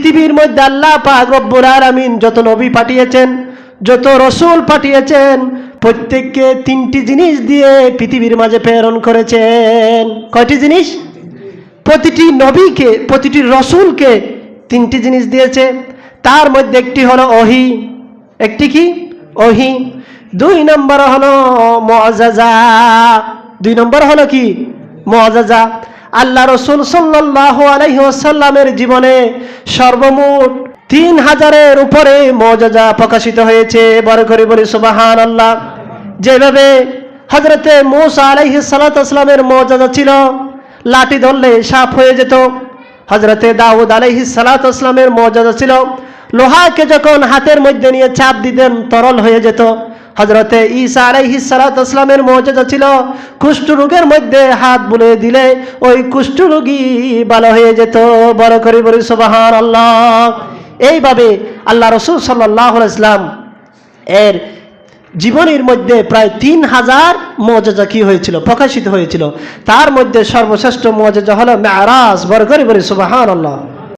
পৃথিবীর মধ্যে আল্লাহ পাক রব্বুল আলামিন যত নবী পাঠিয়েছেন, যত রসুল পাঠিয়েছেন, প্রত্যেককে তিনটি জিনিস দিয়ে পৃথিবীর মাঝে প্রেরণ করেছেন। কয়টি জিনিস? প্রতিটি নবীকে, প্রতিটি রসুলকে তিনটি জিনিস দিয়েছে। তার মধ্যে একটি হলো ওহী। একটি কি? ওহী। 2 নম্বর হলো মুআজ্জাজা। 2 নম্বর হলো কি? মুআজ্জাজা। আল্লাহ রসুল সাল্লাল্লাহু আলাইহি ওয়াসাল্লামের জীবনে সর্বমোট 3000-এর উপরে মুআজ্জাজা প্রকাশিত হয়েছে। বড় করে বলি সুবহানাল্লাহ। যেভাবে হযরতে মূসা আলাইহিস সালাতু ওয়াসসালামের মুআজ্জাজা ছিল, লাঠি ধরলে সাপ হয়ে যেত। হযরতে দাউদ আলাইহিস সালাতু ওয়াসসালামের মুআজ্জাজা ছিল, লোহাকে যখন হাতের মধ্যে নিয়ে চাপ দিতেন তরল হয়ে যেত। হযরতে ঈসা আলাইহিস সালাতু ওয়াসসালামের মুআজ্জাজা ছিল, কুষ্ঠ রোগের মধ্যে হাত বুলিয়ে দিলে ওই কুষ্ঠ রোগী ভালো হয়ে যেত। বড় করে বলি সুবহানাল্লাহ। এইভাবে আল্লাহ রাসূল সাল্লাল্লাহু আলাইহি ওয়াসাল্লাম এর জীবনের মধ্যে প্রায় 3000 মুআজ্জাজা কি হয়েছিল? প্রকাশিত হয়েছিল। তার মধ্যে সর্বশ্রেষ্ঠ মুআজ্জাজা হলো মেরাজ। বড় করে বলি সুবহানাল্লাহ।